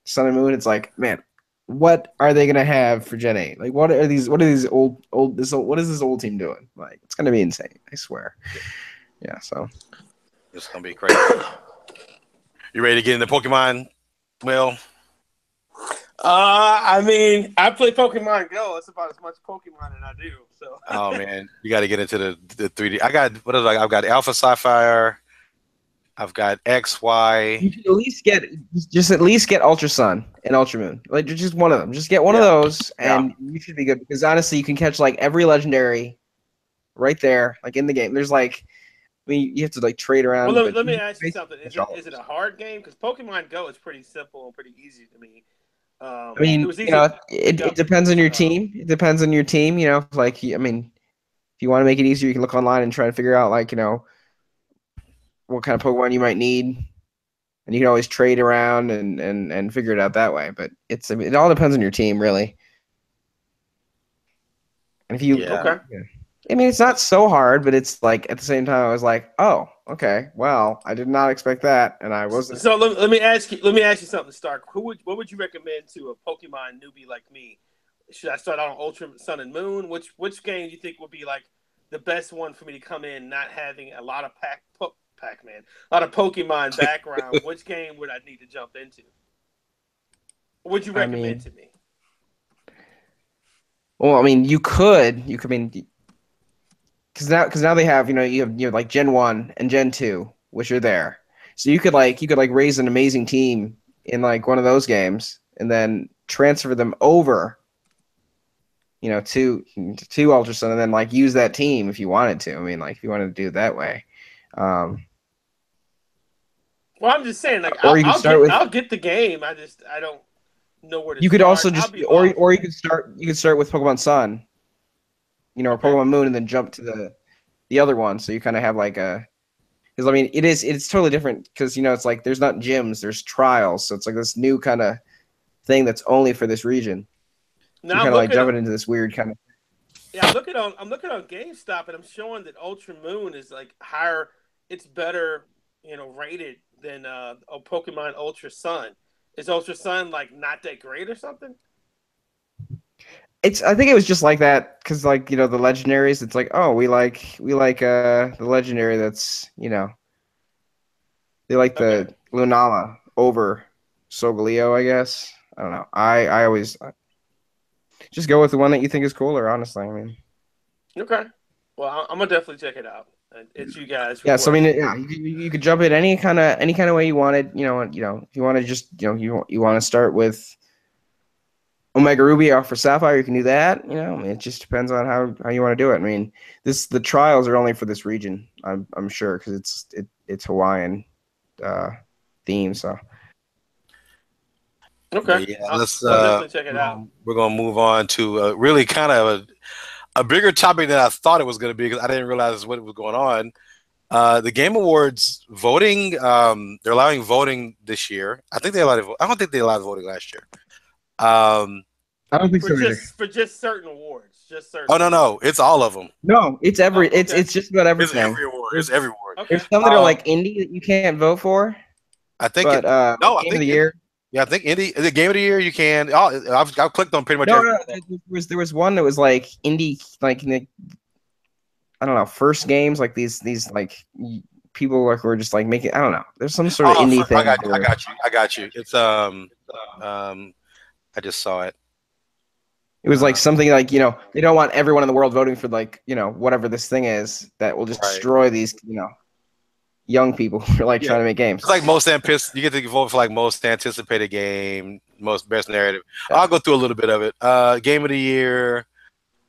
Sun and Moon. It's like, man, what are they gonna have for Gen 8? Like, what are these what is this old team doing? Like, it's gonna be insane, I swear. Yeah, so it's gonna be crazy. You ready to get into Pokemon, Will? I mean, I play Pokemon Go. It's about as much Pokemon as I do. So. Oh man, you got to get into the 3D. I've got Alpha Sapphire. I've got X, Y. You should at least get Ultra Sun and Ultra Moon. Like, just one of them. Just get one of those, and you should be good. Because honestly, you can catch like every legendary right there, like in the game. There's like, I mean, you have to like trade around. Well, let me ask you something. Is it a hard game? Because Pokemon Go is pretty simple and pretty easy to me. I mean, it depends on your team. It depends on your team. Like, I mean, if you want to make it easier, you can look online and try and figure out like what kind of Pokemon you might need, and you can always trade around and figure it out that way. But it all depends on your team, really. And if you okay. I mean, it's not so hard, but it's like at the same time, I was like, oh, okay, well, I did not expect that, and I wasn't. So let me ask you something, Stark. What would you recommend to a Pokemon newbie like me? Should I start out on Ultra Sun and Moon? Which game do you think would be like the best one for me to come in, not having a lot of Pac-Man, a lot of Pokemon background? Which game would I need to jump into? What would you recommend to me? Well, I mean, you could because now they have you have like Gen 1 and Gen 2, which are there, so you could raise an amazing team in like one of those games and then transfer them over to Ultra Sun, and then like use that team if you wanted to. I mean, like if you wanted to do it that way. Well, I'm just saying, like, I'll get the game. I don't know where to. You could also just, or you could start with Pokemon Sun, or Pokemon Moon, and then jump to the other one. So you kind of have like because I mean, it's totally different because it's like there's not gyms, there's trials, so it's like this new kind of thing that's only for this region. Now you kind of like jumping into this weird kind of. Yeah, I'm looking on GameStop, and I'm showing that Ultra Moon is like higher. It's better, rated than Pokemon Ultra Sun. Is Ultra Sun like not that great or something? I think it was just like that because the legendaries. It's like, oh, we like the legendary that's they like the Lunala over Solgaleo, I guess. I don't know. I always just go with the one that you think is cooler. Honestly, I mean. Okay. Well, I'm gonna definitely check it out. It's you guys. Yeah. So I mean, you could jump in any kind of way you wanted. If you want to just you want to start with Omega Ruby for Sapphire, you can do that. I mean, it just depends on how you want to do it. I mean, the trials are only for this region. I'm sure because it's Hawaiian theme. So. Okay. Yeah, I'll definitely check it out. We're gonna move on to really kind of a bigger topic than I thought it was going to be because I didn't realize what was going on. The Game Awards voting, they're allowing voting this year. I don't think they allowed voting last year. I don't think so either. For just certain awards. Oh no, it's all of them. No, it's it's just about everything. It's every award. Okay. There's some that are like indie that you can't vote for. I think Game of the year. Yeah, I think indie the Game of the Year you can. I've clicked on pretty much. No, there was one that was like indie, like I don't know, first games like these like people like were just like making. I don't know. There's some sort of indie thing. I got you. It's I just saw it. It was like something like they don't want everyone in the world voting for like whatever this thing is that will just destroy these young people who are like trying to make games. It's like you get to vote for like most anticipated game, most best narrative. I'll go through a little bit of it. Game of the Year.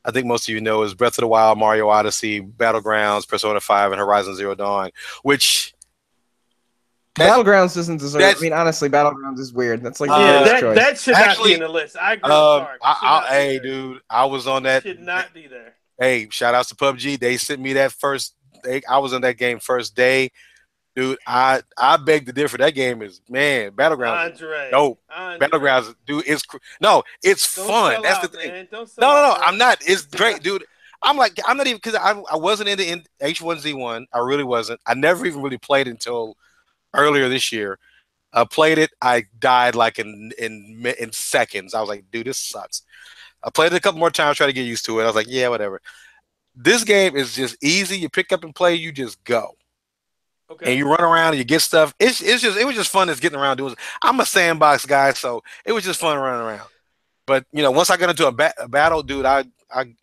I think most of you know, is Breath of the Wild, Mario Odyssey, Battlegrounds, Persona 5, and Horizon Zero Dawn. Which Battlegrounds doesn't deserve. I that's mean, honestly, Battlegrounds is weird. That's like the Yeah, weirdest that choice. that should not be actually, in the list. I agree with Sark. It should not be hey, there. dude, I was on that. Should not be there. Hey, shout outs to PUBG. They sent me that first. I was on that game first day, dude. I beg to differ. That game is, man, Battlegrounds is dope. Battlegrounds, dude, no, it's Don't fun. sell That's out, the thing. man. Don't sell No, out, no, no. bro. I'm not. It's great, dude. I'm not even, because I wasn't into H1Z1. I really wasn't. I never even really played until earlier this year. I played it. I died like in seconds. I was like, dude, this sucks. I played it a couple more times, try to get used to it. I was like, yeah, whatever. This game is just easy. You pick up and play. You just go. Okay. And you run around and you get stuff. It was just fun as getting around doing. I'm a sandbox guy, so it was just fun running around. But once I got into a battle, dude, I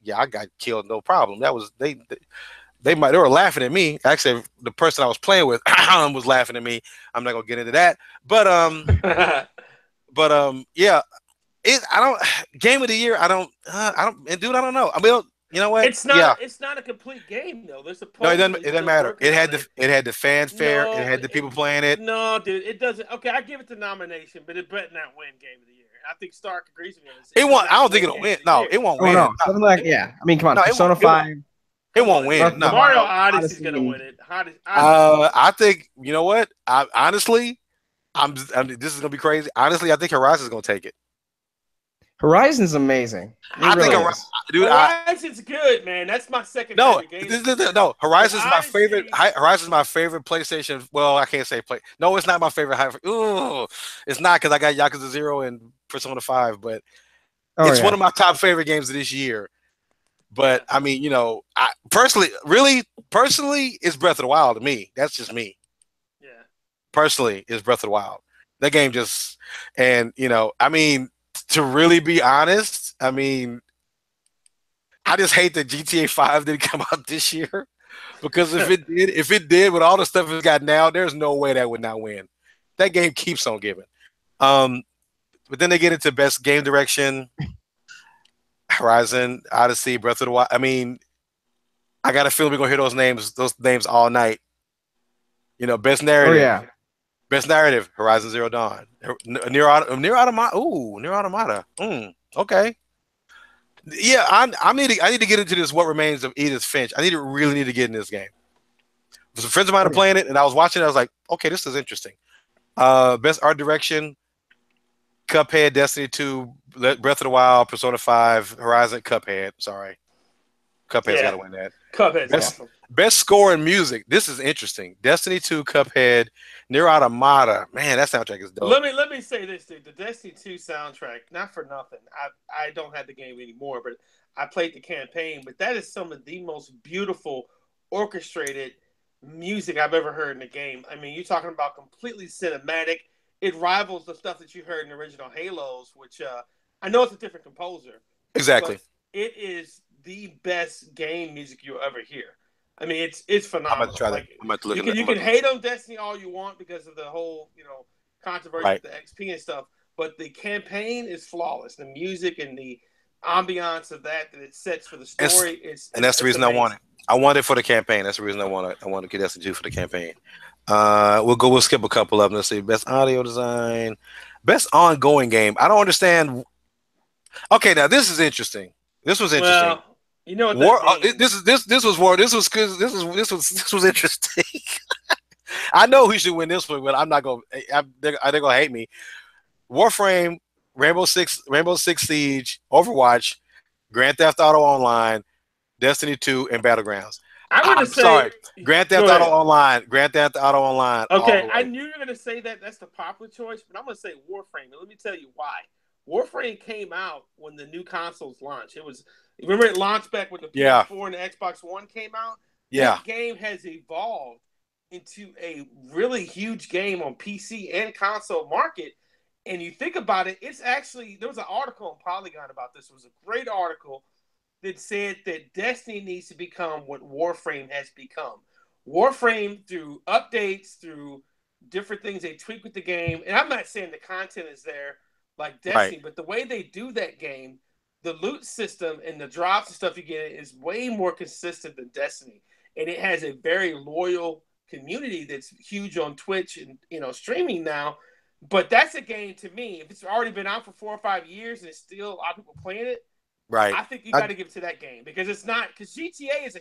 got killed, no problem. That was they were laughing at me. Actually, the person I was playing with was laughing at me. I'm not gonna get into that. But yeah, I don't game of the year. I don't, dude. I don't know. I mean, you know what? It's not. Yeah. It's not a complete game though. There's a No, it poll doesn't. It doesn't matter. It had the fanfare. No, it had the people playing it. No, dude, it doesn't. Okay, I give it the nomination, but it better not win Game of the Year. I think Stark agrees with me. It won't. I don't think it'll win. No, it won't Oh win. no, something like yeah. I mean, come on, No, Persona 5. It won't win. No. Mario Odyssey's gonna win it. I think, you know what? Honestly, this is gonna be crazy. Honestly, I think Horizon's gonna take it. Horizon's amazing. Dude, Horizon's good, man. That's my second favorite game. No, Horizon's my favorite. Horizon's my favorite PlayStation. Well, I can't say play. No, it's not my favorite. Ooh, it's not, because I got Yakuza 0 and Persona 5, but it's one of my top favorite games of this year. But I mean, I personally, it's Breath of the Wild to me. That's just me. Yeah. Personally, it's Breath of the Wild. That game just, and I mean, to really be honest, I mean, I just hate that GTA 5 didn't come out this year, because if it did with all the stuff it's got now, there's no way that would not win. That game keeps on giving. But then they get into best game direction. Horizon, Odyssey, Breath of the Wild. I mean, I got a feeling we're gonna hear those names all night. Best narrative. Oh yeah. Best narrative, Horizon Zero Dawn. Near Automata. Ooh, Near Automata. Okay. Yeah, I need to get into this What Remains of Edith Finch. Really need to get in this game. Some friends of mine are playing it, and I was watching it. I was like, okay, this is interesting. Best art direction, Cuphead, Destiny 2, Breath of the Wild, Persona 5, Horizon, Cuphead. Sorry. Cuphead's got to win that. Cuphead's awesome. Best score in music. This is interesting. Destiny 2, Cuphead, Near Automata. Man, that soundtrack is dope. Let me say this, dude. The Destiny 2 soundtrack, not for nothing. I don't have the game anymore, but I played the campaign. But that is some of the most beautiful orchestrated music I've ever heard in a game. I mean, you're talking about completely cinematic. It rivals the stuff that you heard in the original Halos, which I know it's a different composer. Exactly. But it is the best game music you'll ever hear. I mean, it's phenomenal. I'm gonna try that. I'm about to look at that. You can hate on Destiny all you want because of the whole, controversy with the XP and stuff, but the campaign is flawless. The music and the ambiance of that it sets for the story that's the reason amazing. I want it. I want it for the campaign. That's the reason I want it. I want to get Destiny 2 for the campaign. We'll skip a couple of them. Let's see. Best audio design, best ongoing game. I don't understand. Okay, now this is interesting. This was interesting. Well, you know what War, this was war. This was interesting. I know who should win this one, but I'm not gonna. They're gonna hate me. Warframe, Rainbow Six Siege, Overwatch, Grand Theft Auto Online, Destiny 2, and Battlegrounds. I'm sorry. Grand Theft Auto Online. Grand Theft Auto Online. Okay, I knew you were gonna say that. That's the popular choice, but I'm gonna say Warframe. And let me tell you why. Warframe came out when the new consoles launched. Remember it launched back when the PS4 and the Xbox One came out? Yeah. That game has evolved into a really huge game on PC and console market. And you think about it, it's actually, there was an article on Polygon about this. It was a great article that said that Destiny needs to become what Warframe has become. Warframe, through updates, through different things they tweak with the game, and I'm not saying the content is there like Destiny, but the way they do that game, the loot system and the drops and stuff you get is way more consistent than Destiny, and it has a very loyal community that's huge on Twitch and streaming now. But that's a game to me. If it's already been out for 4 or 5 years and it's still a lot of people playing it, right? I think you got to give it to that game because it's not because GTA is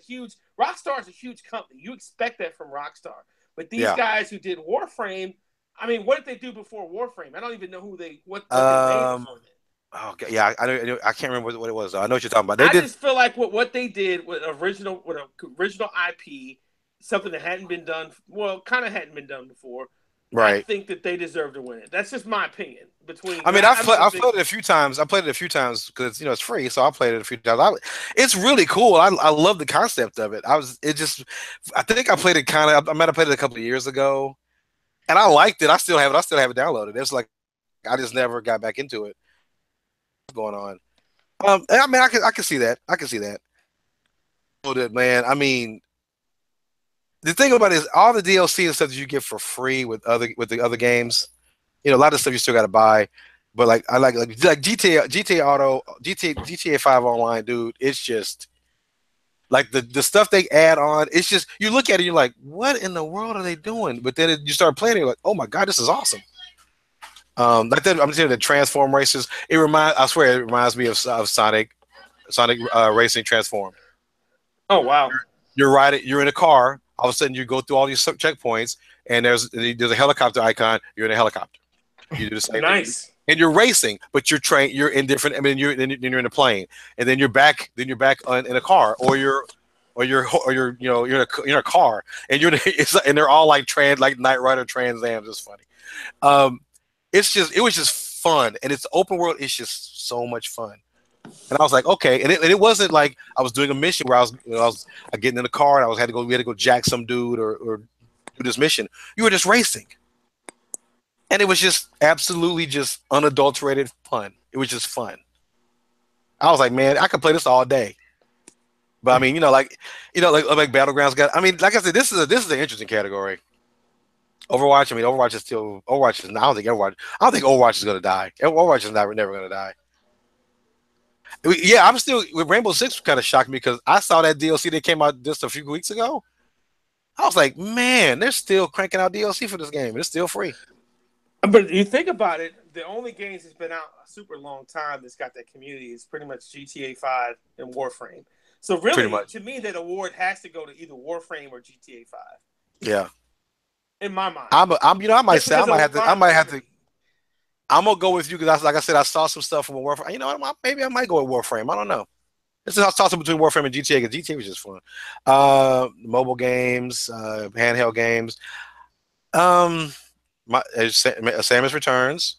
Rockstar is a huge company. You expect that from Rockstar, but these guys who did Warframe, I mean, what did they do before Warframe? I don't even know what they made before then. Oh, okay. Yeah, I can't remember what it was. I know what you're talking about. I just feel like what they did with original IP, something that hadn't been done. Well, kind of hadn't been done before. Right. I think that they deserve to win it. That's just my opinion. I've played it a few times. I played it a few times because it's free, so I played it a few times. It's really cool. I love the concept of it. I think I played it I might have played it a couple of years ago, and I liked it. I still have it downloaded. It's like I just never got back into it. What's going on? I mean, I can see that. I can see that. Man, I mean, the thing about it is all the DLC and stuff that you get for free with the other games. A lot of stuff you still got to buy, but like I like GTA 5 Online, dude. It's just like the stuff they add on. It's just you look at it, and you're like, what in the world are they doing? But then you start playing, you're like, oh my god, this is awesome. Like that, I'm saying the transform races. I swear, it reminds me of Sonic Racing Transform. Oh wow! You're in a car. All of a sudden, you go through all these checkpoints, and there's a helicopter icon. You're in a helicopter. You do the same nice. thing. And you're racing, but you're in different. I mean, you're in a plane, and then you're back. Then you're back in a car, or you're in a car, and and they're all like Knight Rider Trans Ams. It's funny. It was just fun, and it's open world. It's just so much fun. And I was like, okay, and it wasn't like I was doing a mission where I was getting in the car and we had to go jack some dude or do this mission. You were just racing, and it was just absolutely just unadulterated fun. It was just fun. I was like, man, I could play this all day. But I mean, like Battlegrounds got. I mean, like I said, this is an interesting category. Overwatch. I mean, Overwatch is. I don't think Overwatch is going to die. Overwatch is never going to die. Yeah, I'm still with Rainbow Six. Kind of shocked me because I saw that DLC that came out just a few weeks ago. I was like, man, they're still cranking out DLC for this game, and it's still free. But you think about it, the only games that's been out a super long time that's got that community is pretty much GTA 5 and Warframe. So really, to me, that award has to go to either Warframe or GTA 5. Yeah. In my mind, I might have to. I'm gonna go with you because, like I said, I saw some stuff from Warframe. You know what? Maybe I might go with Warframe. I don't know. This is a toss-up between Warframe and GTA because GTA was just fun. Mobile games, handheld games. Samus Returns,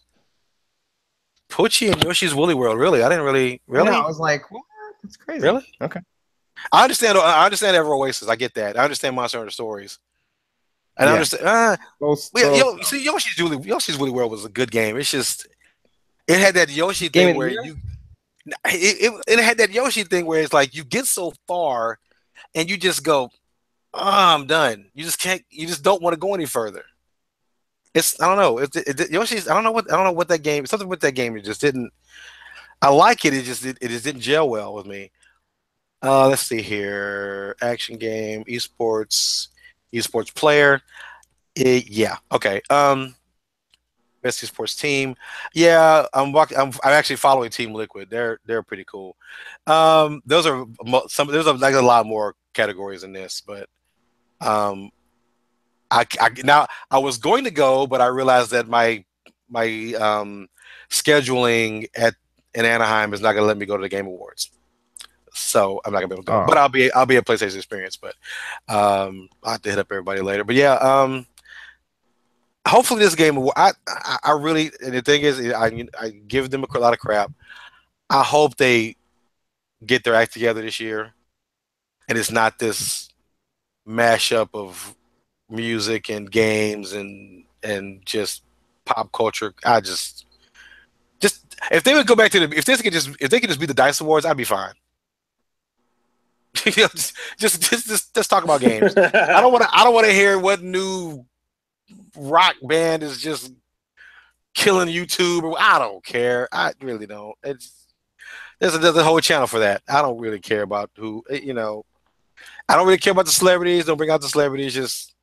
Poochie and Yoshi's Woolly World. Really, I didn't really. No, I was like, what? That's crazy. Really? Okay. I understand Ever Oasis. I get that. I understand Monster Hunter Stories. And I understand. Yoshi's Woolly World was a good game. It's just it had that Yoshi thing where it had that Yoshi thing where it's like you get so far and you just go, oh, I'm done. You just can't. You just don't want to go any further. I don't know. Yoshi's. I don't know what that game. Something with that game. It just didn't. I like it. It just didn't gel well with me. Let's see here. Action game, esports player. Yeah. Okay. Best esports team. Yeah. I'm actually following Team Liquid. They're pretty cool. There's like a lot more categories in this, but I was going to go, but I realized that my scheduling in Anaheim is not going to let me go to the Game Awards. So I'm not gonna be able to go, but I'll be at PlayStation Experience. But I'll have to hit up everybody later. But yeah, hopefully this game. I really, and the thing is, I give them a lot of crap. I hope they get their act together this year, and it's not this mashup of music and games and just pop culture. Just if they would go back to if they could just be the Dice Awards, I'd be fine. just talk about games. I don't want to hear what new rock band is just killing YouTube. I don't care. I really don't. There's a whole channel for that. I don't really care about who, I don't really care about the celebrities. Don't bring out the celebrities. Just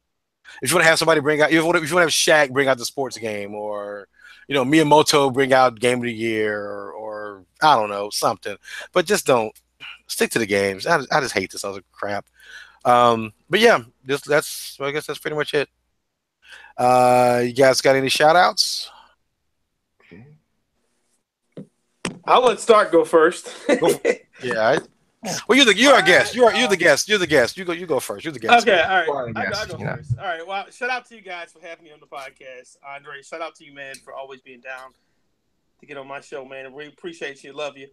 if you want to have somebody bring out, if you want to have Shaq bring out the sports game, or Miyamoto bring out game of the year, or I don't know, something. But just don't stick to the games. I just hate this other crap. But yeah, I guess that's pretty much it. You guys got any shout outs? I'll let Stark go first. Yeah. Well, you're a guest. You're the guest. You're the guest. You go first. You're the guest. Okay, all right. I go first. All right. Well, shout out to you guys for having me on the podcast. Andre, shout out to you, man, for always being down to get on my show, man. I really appreciate you. Love you.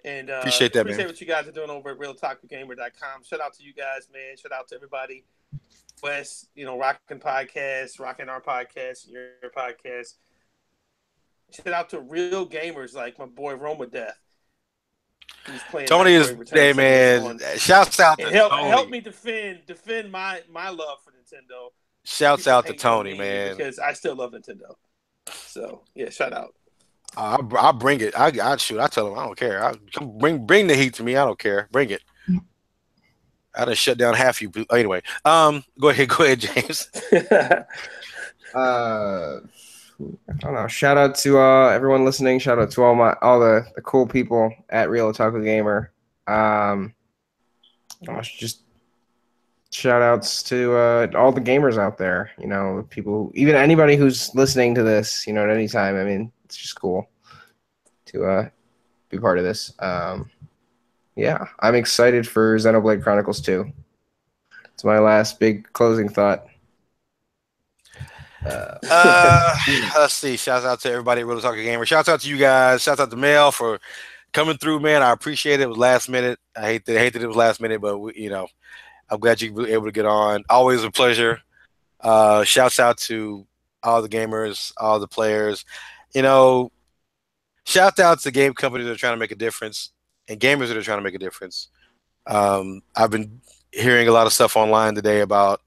And appreciate that, appreciate man. what you guys are doing over at RealTalkWithGamer.com. Shout out to you guys, man. Shout out to everybody. Wes, rocking podcasts, rocking our podcast, your podcast. Shout out to real gamers like my boy Roma Death. He's playing Tony is, hey man, shouts out to Tony. Help me defend my love for Nintendo. Shouts out to Tony, man, because I still love Nintendo. So yeah, shout out. I'll bring it. I shoot. I tell him I don't care. I bring the heat to me. I don't care. Bring it. I done shut down half you. Anyway, go ahead, James. I don't know. Shout out to everyone listening. Shout out to all the cool people at Real Otaku Gamer. Just shout outs to all the gamers out there. People, even anybody who's listening to this. At any time. I mean, it's just cool to be part of this. Yeah, I'm excited for Xenoblade Chronicles 2. It's my last big closing thought. Let's see. Shouts out to everybody at Real Talker Gamer. Shouts out to you guys. Shouts out to Mel for coming through, man. I appreciate it. It was last minute. I hate that it was last minute, but I'm glad you were able to get on. Always a pleasure. Shouts out to all the gamers, all the players. Shout out to game companies that are trying to make a difference and gamers that are trying to make a difference. I've been hearing a lot of stuff online today about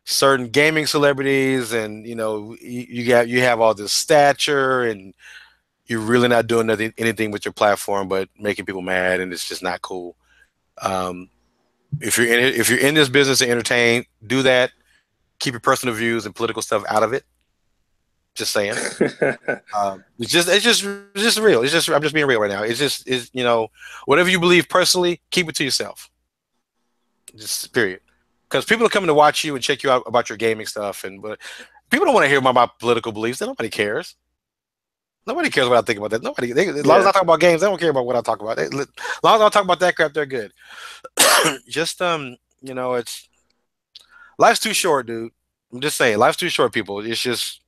certain gaming celebrities, and you have all this stature, and you're really not doing anything with your platform but making people mad, and it's just not cool. If you're in this business to entertain, do that. Keep your personal views and political stuff out of it. Just saying. It's just real. I'm just being real right now. It's whatever you believe personally, keep it to yourself. Just period. Because people are coming to watch you and check you out about your gaming stuff, but people don't want to hear about my political beliefs. Nobody cares. Nobody cares what I think about that. As long as I talk about games, they don't care about what I talk about. As long as I talk about that crap, they're good. Just it's life's too short, dude. I'm just saying, life's too short, people. It's just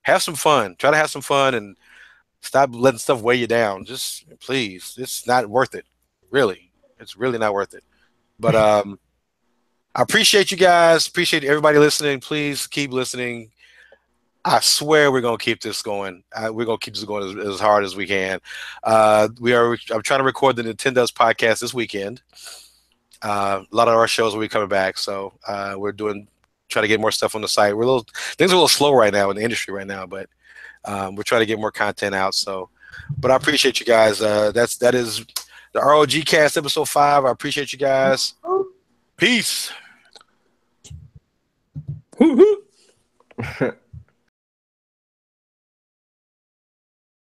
have some fun. Try to have some fun and stop letting stuff weigh you down. Just please, it's not worth it. Really, it's really not worth it. But I appreciate you guys. Appreciate everybody listening. Please keep listening. I swear we're gonna keep this going. We're gonna keep this going as hard as we can. I'm trying to record the Nintendo's podcast this weekend. A lot of our shows will be coming back, so we're trying to get more stuff on the site. Things are a little slow right now in the industry right now, but we're trying to get more content out. So, but I appreciate you guys. That is the ROGcast episode 5. I appreciate you guys. Peace.